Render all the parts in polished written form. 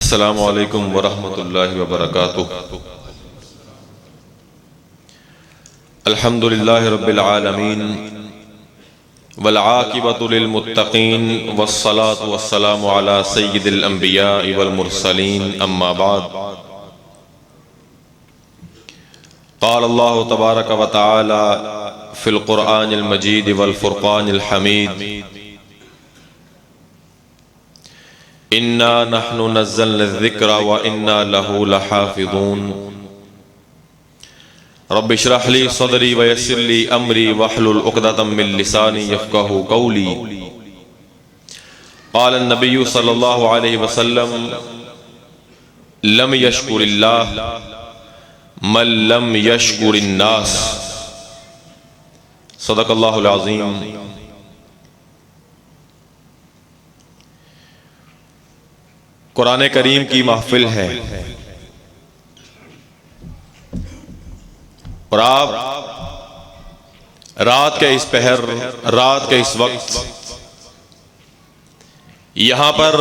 السلام علیکم ورحمۃ اللہ وبرکاتہ۔ الحمد للہ رب العالمین والعاقبۃ للمتقین والصلاة والسلام علی سید الانبیاء والمرسلین، اما بعد۔ قال اللہ تبارک و تعالی فی القرآن المجید والفرقان الحمید: انا نحن نزلنا الذکر وانا له لحافظون۔ رب اشرح لي صدری ویسر لي امری واحلل عقدۃ من لسانی یفقہوا قولی۔ قال النبی صلی اللہ علیہ وسلم: لم یشکر اللہ من لم یشکر الناس۔ صدق اللہ العظیم۔ قرآن کریم کی محفل ہے اور آپ رات کے اس پہر، رات کے اس وقت یہاں پر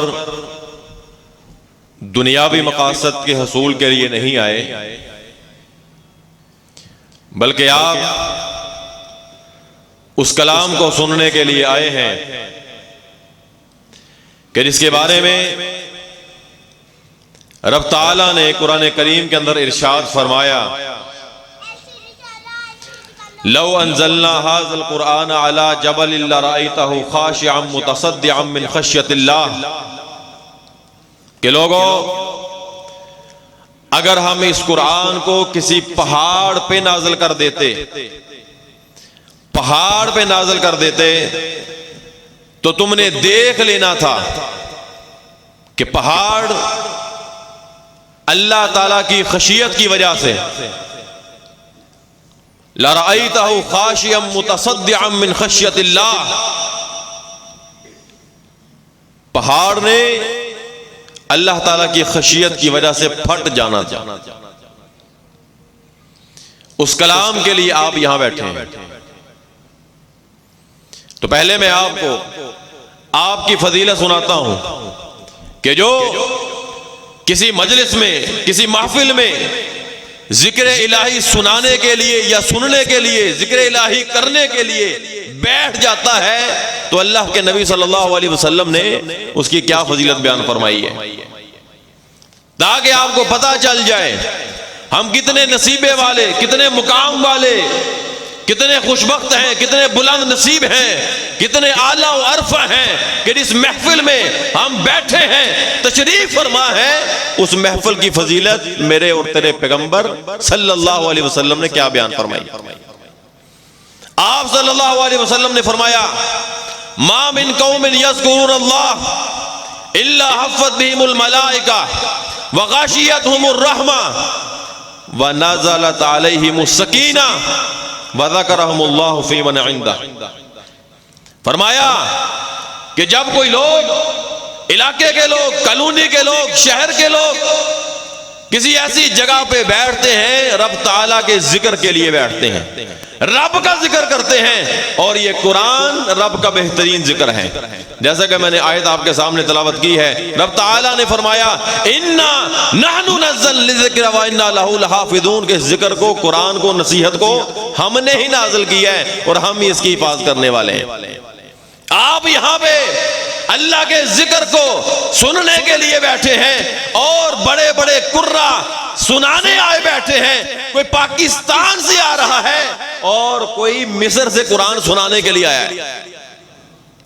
دنیاوی مقاصد کے حصول کے لیے نہیں آئے، بلکہ آپ اس کلام کو سننے کے لیے آئے ہیں کہ جس کے بارے میں رب تعالیٰ نے قرآن کریم کے اندر ارشاد فرمایا: لو انزلنا هذا القرآن على جبل لرأيته خاشعا متصدعا من خشیۃ اللہ، کہ لوگوں اگر ہم اس قرآن کو کسی پہاڑ پہ نازل کر دیتے، پہاڑ پہ نازل کر دیتے تو تم نے دیکھ لینا تھا کہ پہاڑ اللہ تعالیٰ کی خشیت کی وجہ سے لَرَأَيْتَهُ خَاشِعًا مُتَصَدِّعًا مِّن خَشْيَةِ اللَّهِ، پہاڑ نے اللہ تعالیٰ کی خشیت کی وجہ سے پھٹ جانا تھا۔ اس کلام کے لیے آپ یہاں بیٹھے ہیں تو پہلے میں آپ کو آپ کی فضیلت سناتا ہوں کہ جو کسی مجلس میں، کسی محفل میں ذکر الہی سنانے کے لیے یا سننے کے لیے، ذکر الہی کرنے کے لیے بیٹھ جاتا ہے تو اللہ کے نبی صلی اللہ علیہ وسلم نے اس کی کیا فضیلت بیان فرمائی ہے، تاکہ آپ کو پتہ چل جائے ہم کتنے نصیبے والے، کتنے مقام والے، کتنے خوشبخت ہیں، کتنے بلند نصیب ہیں، کتنے اعلیٰ و عرفہ ہیں کہ جس محفل میں ہم بیٹھے ہیں، تشریف فرما ہے، اس محفل کی فضیلت میرے اور تیرے پیغمبر صلی اللہ علیہ وسلم نے کیا بیان فرمائی۔ آپ صلی اللہ علیہ وسلم نے فرمایا: ما من قوم یذکرون اللہ الا حفت بہم الملائکہ وغاشیتہم الرحمہ ونزلت علیہم السکینہ وذکرہم اللہ فی من عندہ۔ فرمایا کہ جب کوئی لوگ، علاقے کے لوگ، کالونی کے لوگ، شہر کے لوگ کسی ایسی جگہ پہ بیٹھتے ہیں، رب تعالیٰ کے ذکر کے لیے بیٹھتے ہیں، رب کا ذکر کرتے ہیں، اور یہ قرآن رب کا بہترین ذکر ہے۔ جیسا کہ میں نے آیت آپ کے سامنے تلاوت کی ہے، رب تعالیٰ نے فرمایا: انا نحن نزلنا الذکر وانا لہ لحافظون، کہ ذکر کو، قرآن کو، نصیحت کو ہم نے ہی نازل کیا ہے اور ہم ہی اس کی حفاظت کرنے والے ہیں۔ آپ یہاں پہ اللہ کے ذکر کو سننے کے لیے بیٹھے ہیں اور بڑے بڑے قرہ سنانے آئے بیٹھے ہیں، کوئی پاکستان سے آ رہا ہے اور کوئی مصر سے قرآن سنانے کے لیے آیا ہے،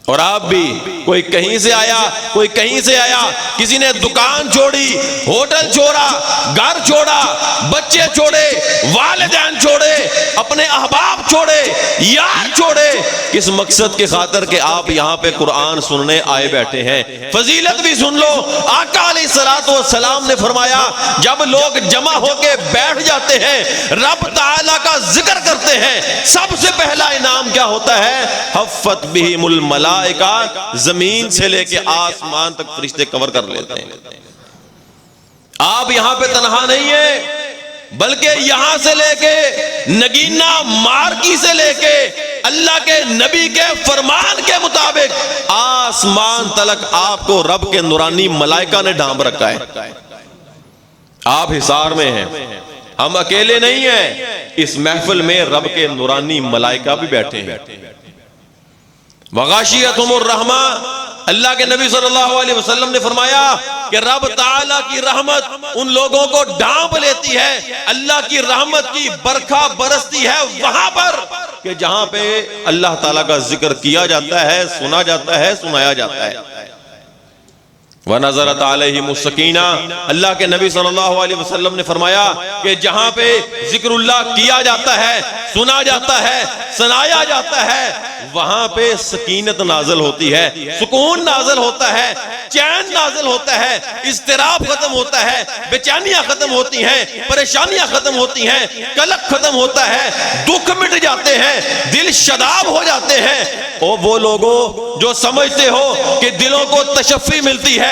اور آپ بھی کوئی کہیں سے آیا، کوئی کہیں سے آیا، کسی نے دکان چھوڑی، ہوٹل چھوڑا، گھر چھوڑا، بچے چھوڑے، والدین چھوڑے، اپنے احباب چھوڑے، یار چھوڑے، کس مقصد کے خاطر کہ آپ یہاں پہ قرآن سننے آئے بیٹھے ہیں۔ فضیلت بھی سن لو، آقا علیہ السلام نے فرمایا جب لوگ جمع ہو کے بیٹھ جاتے ہیں، رب تعالیٰ کا ذکر کرتے ہیں، سب سے پہلا انعام کیا ہوتا ہے؟ حفت بہم الملائکہ، زمین سے لے کے آسمان تک فرشتے کور کر لیتے ہیں۔ آپ یہاں پہ تنہا نہیں ہیں، بلکہ یہاں سے لے کے نگینہ مارکی سے لے کے اللہ کے نبی کے فرمان کے مطابق آسمان تلک آپ کو رب کے نورانی ملائکہ نے ڈھانپ رکھا ہے. آپ حصار میں ہیں, ہم اکیلے نہیں ہیں, اس محفل میں رب کے نورانی ملائکہ بھی بیٹھے ہیں. وغاشیتہم الرحمہ, اللہ کے نبی صلی اللہ علیہ وسلم نے فرمایا کہ رب تعالیٰ کی رحمت ان لوگوں کو ڈھانپ لیتی ہے, اللہ کی رحمت کی برکھا برستی ہے وہاں پر کہ جہاں پہ اللہ تعالیٰ کا ذکر کیا جاتا ہے, سنا جاتا ہے, سنایا جاتا ہے. وَنَزَلَتْ عَلَيْهِمُ السَّكِينَةُ, اللہ کے نبی صلی اللہ علیہ وسلم نے فرمایا کہ جہاں پہ ذکر اللہ کیا جاتا ہے, سنا جاتا ہے, سنایا جاتا ہے, وہاں پہ سکینت نازل ہوتی ہے, سکون نازل ہوتا ہے, چین نازل ہوتا ہے, اضطراب ختم ہوتا ہے, بے-چینیاں ختم ہوتی ہیں, پریشانیاں ختم ہوتی ہیں, قلق ختم ہوتا ہے, دکھ مٹ جاتے ہیں, دل شاداب ہو جاتے ہیں. اور وہ لوگوں جو سمجھتے ہو کہ دلوں کو تشفی ملتی ہے,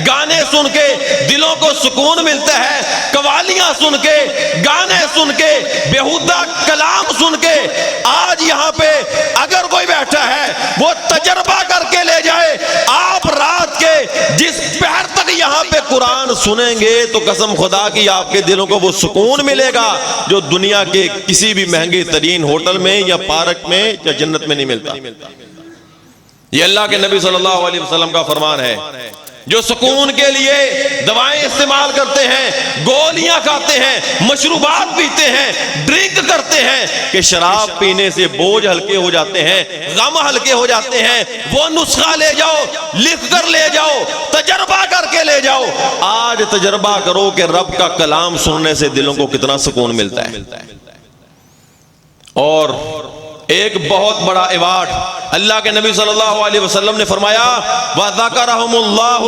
گانے سن کے دلوں کو سکون ملتا ہے, قوالیاں سن کے, گانے سن کے, بیہودہ کلام سن کے, آج یہاں پہ اگر کوئی بیٹھا ہے وہ تجربہ کر کے لے جائے, آپ رات کے جس پہر تک یہاں پہ قرآن سنیں گے تو قسم خدا کی آپ کے دلوں کو وہ سکون ملے گا جو دنیا کے کسی بھی مہنگے ترین ہوٹل میں یا پارک میں یا جنت میں نہیں ملتا. یہ اللہ کے نبی صلی اللہ علیہ وسلم کا فرمان ہے. جو سکون کے لیے دوائیں استعمال کرتے ہیں, گولیاں کھاتے ہیں, مشروبات پیتے ہیں, ڈرنک کرتے ہیں کہ شراب پینے سے بوجھ ہلکے ہو جاتے ہیں, غم ہلکے ہو جاتے ہیں, وہ نسخہ لے جاؤ, لکھ کر لے جاؤ, تجربہ کر کے لے جاؤ. آج تجربہ کرو کہ رب کا کلام سننے سے دلوں کو کتنا سکون ملتا ہے. اور ایک بہت بڑا ایوارڈ اللہ کے نبی صلی اللہ علیہ وسلم نے فرمایا وَذَكَرَهُمُ اللَّهُ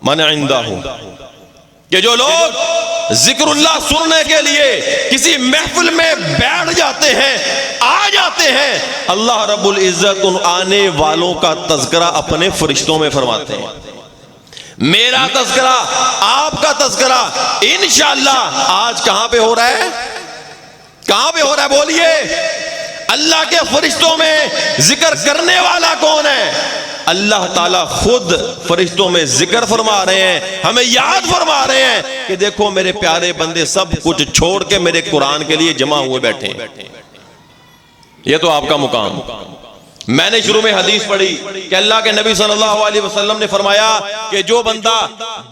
مَنْ عِنْدَهُ, کہ جو لوگ ذکر اللہ سننے کے لیے کسی محفل میں بیٹھ جاتے ہیں, آ جاتے ہیں, اللہ رب العزت ان آنے والوں کا تذکرہ اپنے فرشتوں میں فرماتے ہیں. میرا تذکرہ, آپ کا تذکرہ انشاءاللہ آج کہاں پہ ہو رہا ہے؟ کہاں پہ ہو رہا ہے بولیے؟ اللہ کے فرشتوں میں ذکر کرنے والا کون ہے؟ اللہ تعالیٰ خود فرشتوں میں ذکر فرما رہے ہیں, ہمیں یاد فرما رہے ہیں کہ دیکھو میرے پیارے بندے سب کچھ چھوڑ کے میرے قرآن کے لیے جمع ہوئے بیٹھے ہیں. یہ تو آپ کا مقام. میں نے شروع میں حدیث پڑھی کہ اللہ کے نبی صلی اللہ علیہ وسلم نے فرمایا کہ جو بندہ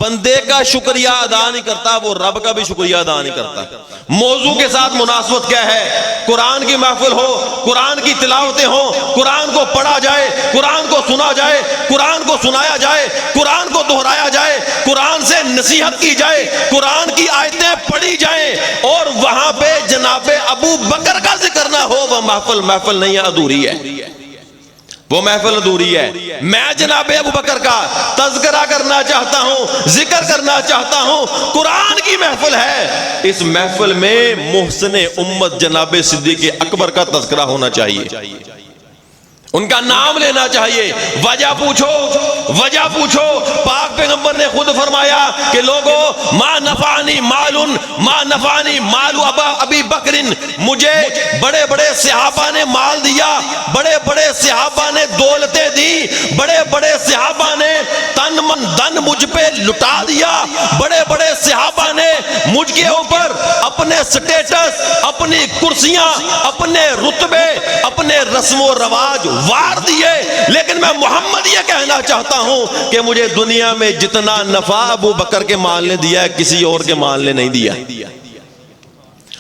بندے کا شکریہ ادا نہیں کرتا وہ رب کا بھی شکریہ ادا نہیں کرتا. موضوع کے ساتھ مناسبت کیا ہے؟ قرآن کی محفل ہو, قرآن کی تلاوتیں ہوں, قرآن کو پڑھا جائے, قرآن کو سنا جائے, قرآن کو سنایا جائے, قرآن کو دہرایا جائے, قرآن سے نصیحت کی جائے, قرآن کی آیتیں پڑھی جائیں, اور وہاں پہ جناب ابو بکر کا ذکر نہ ہو, وہ محفل نہیں ہے, ادھوری ہے, وہ محفل ادھوری ہے. میں جناب ابو بکر کا تذکرہ کرنا چاہتا ہوں, ذکر کرنا چاہتا ہوں, قرآن کی محفل ہے. اس محفل میں محسن امت جناب صدیق اکبر کا تذکرہ ہونا چاہیے, ان کا نام لینا چاہیے. وجہ پوچھو, وجہ پوچھو. پاک پیغمبر نے خود فرمایا کہ لوگوں ما نفعنی مالن ما نفعنی مال ابی بکر, مجھے بڑے بڑے صحابہ نے مال دیا, بڑے بڑے صحابہ نے دولتیں دی, بڑے بڑے صحابہ نے تن من دن مجھ پہ لٹا دیا, بڑے بڑے صحابہ نے مجھ کے اوپر اپنے سٹیٹس, اپنی کرسیاں, اپنے رتبے, اپنے رسم و رواج وار دیے, لیکن میں محمد یہ کہنا چاہتا ہوں کہ مجھے دنیا میں جتنا نفع ابو بکر کے مال نے دیا ہے کسی اور کے مال نے نہیں دیا.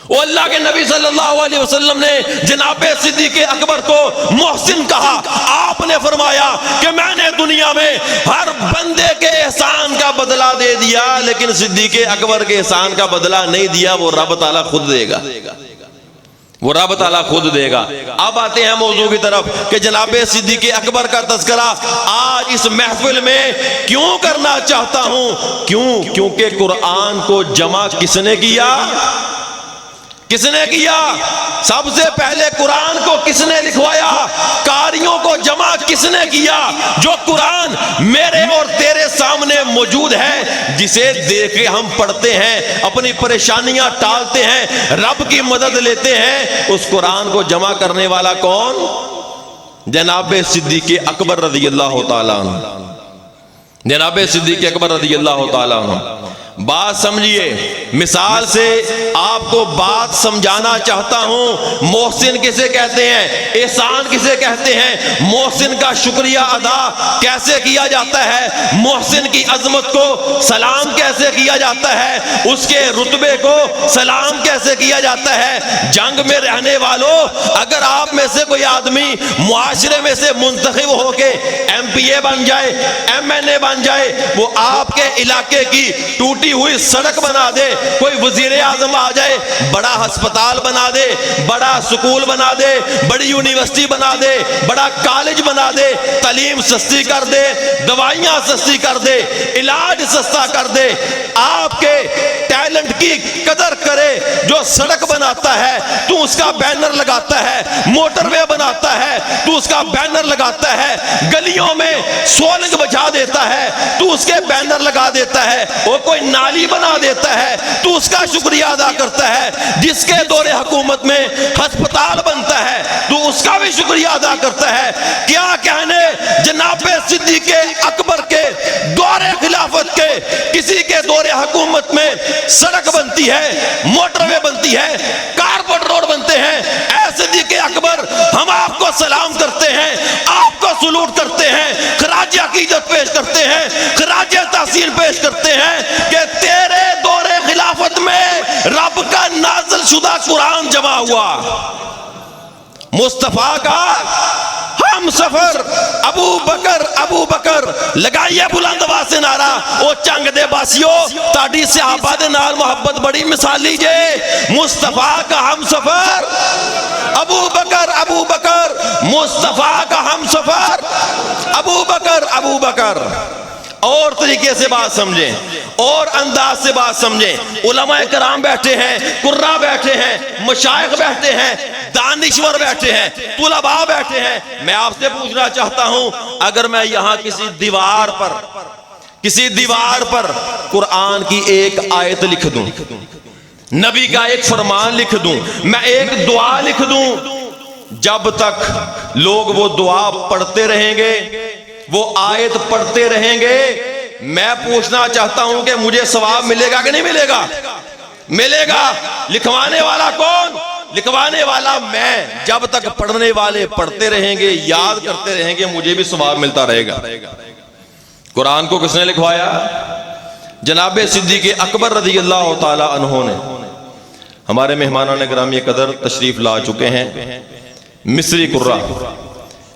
وہ اللہ کے نبی صلی اللہ علیہ وسلم نے جناب صدیق اکبر کو محسن کہا. آپ نے فرمایا کہ میں نے دنیا میں ہر بندے کے احسان کا بدلہ دے دیا, لیکن صدیق اکبر کے احسان کا بدلہ نہیں دیا, وہ رب تعالیٰ خود دے گا, وہ رب تعالیٰ خود دے گا. اب آتے ہیں موضوع کی طرف کہ جناب صدیق اکبر کا تذکرہ آج اس محفل میں کیوں کرنا چاہتا ہوں؟ کیوں؟ کیونکہ قرآن کو جمع کس نے کیا؟ کس نے کیا؟ سب سے پہلے قرآن کو کس نے لکھوایا؟ قاریوں کو جمع کس نے کیا؟ جو قرآن میرے اور تیرے سامنے موجود ہے، جسے دیکھ کے ہم پڑھتے ہیں، اپنی پریشانیاں ٹالتے ہیں، رب کی مدد لیتے ہیں، اس قرآن کو جمع کرنے والا کون؟ جناب صدیق اکبر رضی اللہ تعالیٰ عنہ، جناب صدیق اکبر رضی اللہ تعالیٰ عنہ۔ بات سمجھیے، مثال سے آپ کو بات سمجھانا چاہتا ہوں۔ محسن کسے کہتے ہیں؟ احسان کسے کہتے ہیں؟ محسن کا شکریہ ادا کیسے کیا جاتا ہے؟ محسن کی عظمت کو سلام کیسے کیا جاتا ہے؟ اس کے رتبے کو سلام کیسے کیا جاتا ہے؟ جنگ میں رہنے والوں، اگر آپ میں سے کوئی آدمی معاشرے میں سے منتخب ہو کے MP بن جائے، MNA بن جائے، وہ آپ کے علاقے کی ٹوٹی ہوئی سڑک بنا دے، کوئی وزیر اعظم آ جائے، بڑا ہسپتال بنا دے، بڑا سکول بنا دے، بڑی یونیورسٹی بنا دے، بڑا کالج بنا دے، تعلیم سستی کر دے، دوائیاں سستی کر دے، علاج سستا کر دے، آپ کے ٹیلنٹ کی قدر کرے۔ جو سڑک بناتا ہے تو اس کا بینر لگاتا ہے، موٹر وے بناتا ہے تو اس کا بینر لگاتا ہے، گلیوں میں سولنگ بچھا دیتا ہے تو اس کے بینر لگا دیتا ہے، وہ کوئی نالی بنا دیتا ہے تو اس کا شکریہ ادا کرتا ہے، جس کے دور حکومت میں ہسپتال بنتا ہے تو اس کا بھی شکریہ ادا کرتا ہے۔ کیا کہنے جناب صدیق اکبر کے دور خلافت کے، کسی کے دور حکومت میں سڑک بنتی ہے، موٹر وے بنتی ہے، کارپوریٹ روڈ بنتے ہیں، اے صدیق اکبر ہم آپ کو سلام کرتے ہیں، آپ کو سلوٹ کرتے ہیں، خراج عقیدت پیش کرتے ہیں، خراج تحسین پیش کرتے ہیں کہ تیرے دور خلافت میں رب کا نازل شدہ قرآن جمع ہوا۔ مصطفیٰ کا ہم سفر ابو بکر، ابو بکر لگائیے بلند آواز سے نعرہ، او چنگ دے باسیو تاڑی صحابہ دے نال محبت بڑی مثال لیجئے۔ مصطفیٰ کا ہم سفر ابو بکر، ابو بکر، مصطفیٰ کا ہم سفر ابو بکر، ابو بکر۔ اور طریقے سے بات سمجھیں، اور انداز سے بات سمجھیں۔ علماء کرام بیٹھے ہیں، قراء بیٹھے ہیں، مشائخ بیٹھے ہیں، دانشور بیٹھے ہیں، طلباء بیٹھے ہیں۔ میں آپ سے پوچھنا چاہتا ہوں، اگر میں یہاں کسی دیوار پر قرآن کی ایک آیت لکھ دوں، نبی کا ایک فرمان لکھ دوں، میں ایک دعا لکھ دوں، جب تک لوگ وہ دعا پڑھتے رہیں گے، وہ آیت پڑھتے رہیں گے، میں پوچھنا چاہتا ہوں کہ مجھے ثواب ملے گا کہ نہیں ملے گا؟ ملے گا۔ لکھوانے والا کون؟ لکھوانے والا میں۔ جب تک پڑھنے والے پڑھتے رہیں گے، یاد کرتے رہیں گے، مجھے بھی ثواب ملتا رہے گا۔ قرآن کو کس نے لکھوایا؟ جناب صدیق اکبر رضی اللہ تعالی عنہ نے۔ ہمارے مہمانان گرامی قدر تشریف لا چکے ہیں، مصری قراء۔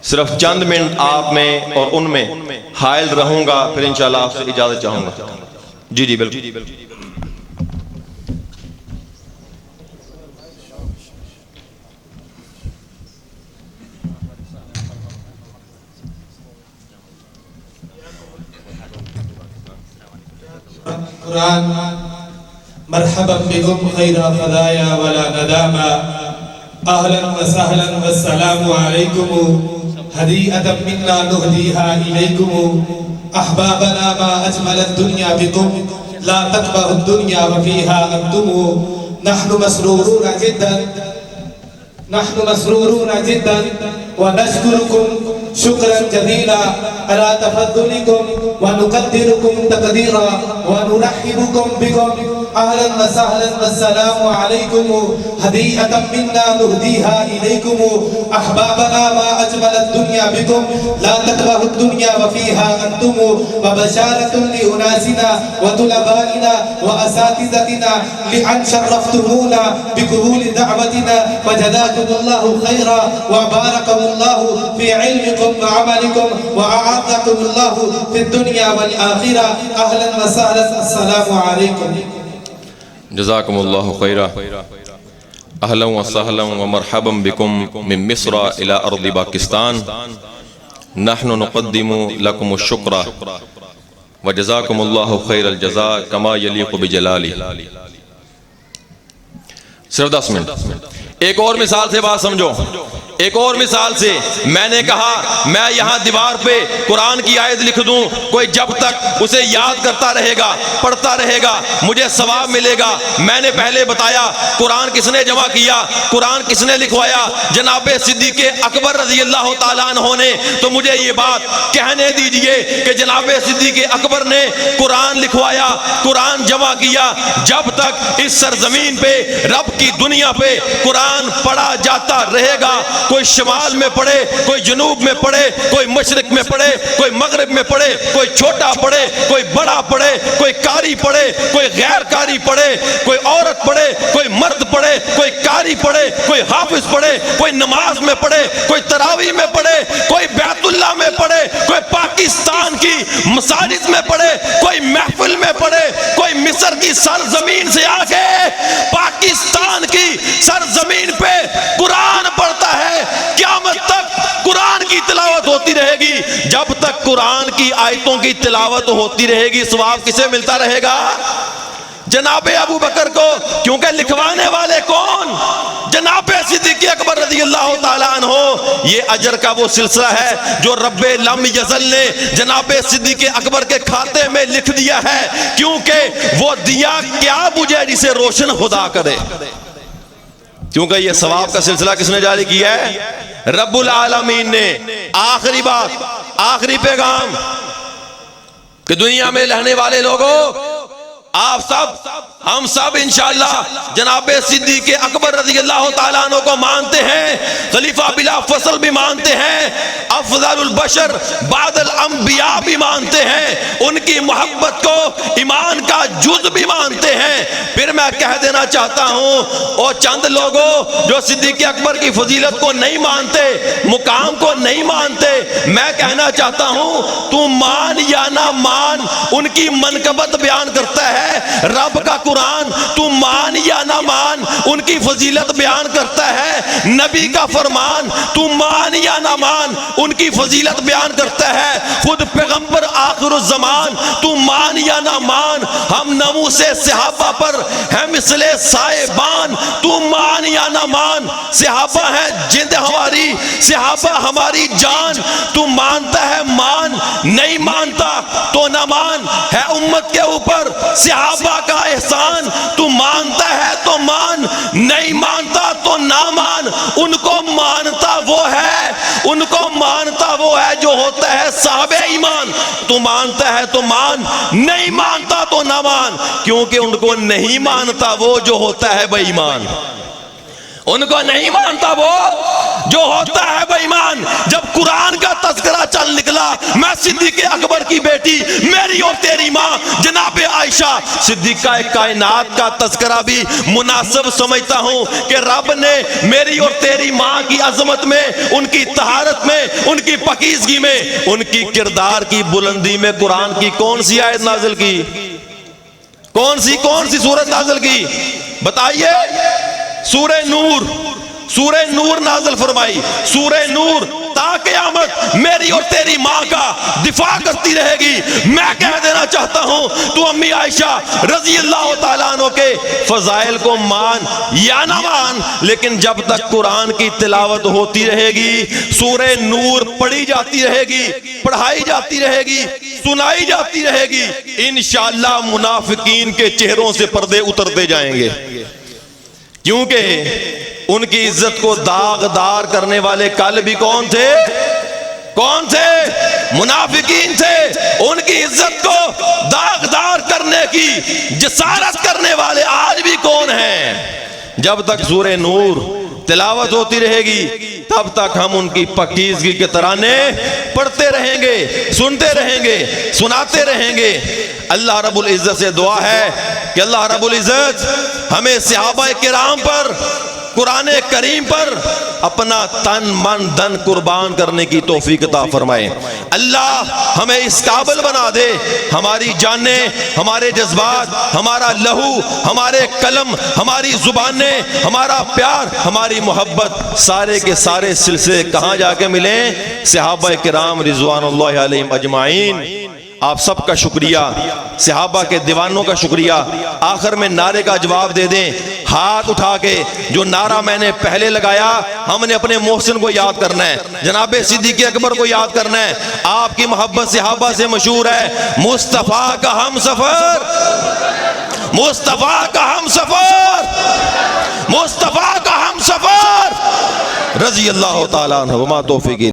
صرف چند منٹ آپ میں اور ان میں حائل رہوں گا، پھر انشاءاللہ آپ سے اجازت چاہوں گا۔ جی بالکل۔ قرآن مرحبا بكم خير خدايا ولا نداما، اهلا وسهلا والسلام عليكم، هديئة منا نهديها إليكم، أحبابنا ما أجمل الدنيا بكم، لا تكبه الدنيا وفيها أنتم، نحن مسرورون جدا ونشكركم شكرا جزيلا على تفضلكم، ونقدركم تقديرا، ونرحبكم بكم، أهلا وسهلا والسلام عليكم، هديئة منا نهديها إليكم، أحبابنا ما أجمل الدنيا بكم، لا تكره الدنيا وفيها أنتم، وبشارة لأناسنا وطلبائنا وأساتذتنا لأن شرفتمونا بقبول دعوتنا، وجزاكم الله خيرا، وباركم الله في علمكم وعملكم، وأعزكم الله في الدنيا والآخرة، أهلا وسهلا، السلام عليكم۔ جزاکم اللہ خیرہ، اہلا وسہلا ومرحبا بکم من مصر الى ارض پاکستان، نحن نقدم لکم الشکر وجزاکم اللہ خیر الجزاء کما یلیق بجلالی۔ صرف 10 منٹ. ایک اور مثال سے بات سمجھو. ایک اور مثال سے میں نے کہا میں یہاں دیوار پہ قرآن کی آیت لکھ دوں, کوئی جب تک اسے یاد کرتا رہے گا, پڑھتا رہے گا, مجھے ثواب ملے گا. میں نے پہلے بتایا قرآن کس نے جمع کیا, قرآن کس نے لکھوایا, جناب صدیق اکبر رضی اللہ تعالیٰ عنہ نے. تو مجھے یہ بات کہنے دیجئے کہ جناب صدیق اکبر نے قرآن لکھوایا, قرآن جمع کیا. جب تک اس سرزمین پہ, رب کی دنیا پہ قرآن پڑھا جاتا رہے گا, کوئی شمال میں پڑھے, کوئی جنوب میں پڑھے, کوئی مشرق میں پڑھے, کوئی مغرب میں پڑھے, کوئی چھوٹا پڑھے, کوئی بڑا پڑھے, کوئی قاری پڑھے, کوئی غیر قاری پڑھے, کوئی عورت پڑھے, کوئی مرد پڑھے, کوئی قاری پڑھے, کوئی حافظ پڑھے, کوئی نماز میں پڑھے, کوئی تراویح میں پڑھے, کوئی بیت اللہ میں پڑھے, کوئی پاکستان کی مساجد میں پڑھے, کوئی محفل میں پڑھے, کوئی مصر کی سرزمین سے آ کے پاکستان کی سرزمین پہ قرآن پڑھتا ہے, قیامت تک قرآن کی تلاوت ہوتی رہے گی. جب تک قرآن کی آیتوں کی تلاوت ہوتی رہے گی, ثواب کسے ملتا رہے گا؟ جناب ابو بکر کو, کیونکہ لکھوانے والے کون؟ جناب صدیق اکبر رضی اللہ تعالیٰ عنہ. یہ اجر کا وہ سلسلہ ہے جو رب لم یزل نے جناب صدیق اکبر کے کھاتے میں لکھ دیا ہے, کیونکہ وہ دیا کیا بجھے جسے روشن خدا کرے. کیونکہ یہ ثواب کا سلسلہ کس نے جاری کیا ہے؟ رب العالمین نے. آخری بات, آخری پیغام کہ دنیا میں رہنے والے لوگوں, آپ سب, ہم سب انشاءاللہ جناب صدیق اکبر رضی اللہ تعالیٰ عنہ کو مانتے ہیں, خلیفہ بلا فصل بھی مانتے ہیں, افضل البشر بعد الانبیاء بھی مانتے ہیں, ان کی محبت کو ایمان کا جز بھی مانتے ہیں. پھر میں کہہ دینا چاہتا ہوں اور چند لوگوں جو صدیق اکبر کی فضیلت کو نہیں مانتے, مقام کو نہیں مانتے, میں کہنا چاہتا ہوں تو مان یا نہ مان, ان کی منقبت بیان کرتا ہے رب کا قرآن. تو مان یا نہ مان, ان کی فضیلت بیان کرتا ہے نبی کا فرمان. تو مان یا نہ مان, ان کی فضیلت بیان کرتا ہے خود پیغمبر آخر الزمان. تو مان یا نہ مان, ہم ناموس صحابہ پر ہیں مثل سائبان. تو مان یا نہ مان, صحابہ ہیں جند ہماری, صحابہ ہماری جان. تو مانتا ہے مان, نہیں مانتا تو نہ مان, ہے امت کے اوپر صحابہ کا احسان. تو مانتا ہے تو مان, نہیں مانتا تو نہ مان. ان کو مانتا وہ ہے, ان کو مانتا وہ ہے جو ہوتا ہے صاحب ایمان. تو مانتا ہے تو مان, نہیں مانتا تو نہ مان, کیونکہ ان کو نہیں مانتا وہ جو ہوتا ہے بے ایمان. ان کو نہیں مانتا وہ جو ہوتا ہے بے ایمان. جب قرآن کا تذکرہ چل نکلا, میں صدیق اکبر کی بیٹی, میری اور تیری ماں جناب عائشہ صدیقہ کائنات کا تذکرہ بھی مناسب سمجھتا ہوں کہ رب نے میری اور تیری ماں کی عظمت میں, ان کی طہارت میں, ان کی پاکیزگی میں, ان کی کردار کی بلندی میں قرآن کی کون سی آیت نازل کی؟ کون سی سورت نازل کی بتائیے؟ سورہ نور, سورہ نور نازل فرمائی. سورہ نور تا قیامت میری اور تیری ماں کا دفاع کرتی رہے گی. میں کہہ دینا چاہتا ہوں تو امی عائشہ رضی اللہ تعالیٰ عنہ کے فضائل کو مان یا نہ مان, لیکن جب تک قرآن کی تلاوت ہوتی رہے گی, سورہ نور پڑھی جاتی رہے گی, پڑھائی جاتی رہے گی, سنائی جاتی رہے گی, انشاءاللہ منافقین کے چہروں سے پردے اترتے جائیں گے. کیونکہ ان کی عزت کو داغدار کرنے والے کل بھی کون تھے؟ کون تھے؟ منافقین تھے. ان کی عزت کو داغدار کرنے کی جسارت کرنے والے آج بھی کون ہیں؟ جب تک سورہ نور تلاوت ہوتی رہے گی تب تک ہم ان کی پاکیزگی کے ترانے پڑھتے رہیں گے, سنتے رہیں گے, سناتے رہیں گے. اللہ رب العزت سے دعا ہے کہ اللہ رب العزت ہمیں صحابہ کرام پر, قرآن کریم پر اپنا تن من دھن قربان کرنے کی توفیق عطا فرمائے. اللہ ہمیں اس قابل بنا دے, ہماری جانیں, ہمارے جذبات, ہمارا لہو, ہمارے قلم, ہماری زبانیں, ہمارا پیار, ہماری محبت, سارے کے سارے سلسلے کہاں جا کے ملیں؟ صحابہ کرام رضوان اللہ علیہم اجمعین. آپ سب کا شکریہ، صحابہ کے دیوانوں کا شکریہ۔ آخر میں نعرے کا جواب دے دیں ہاتھ اٹھا کے، جو نعرہ میں نے پہلے لگایا، ہم نے اپنے محسن کو یاد کرنا ہے، جناب صدیق اکبر کو یاد کرنا ہے۔ آپ کی محبت صحابہ سے مشہور ہے، مصطفیٰ کا ہم سفر، مصطفیٰ کا ہم سفر، مصطفیٰ کا ہم سفر، رضی اللہ تعالیٰ عنہ، وما توفیقی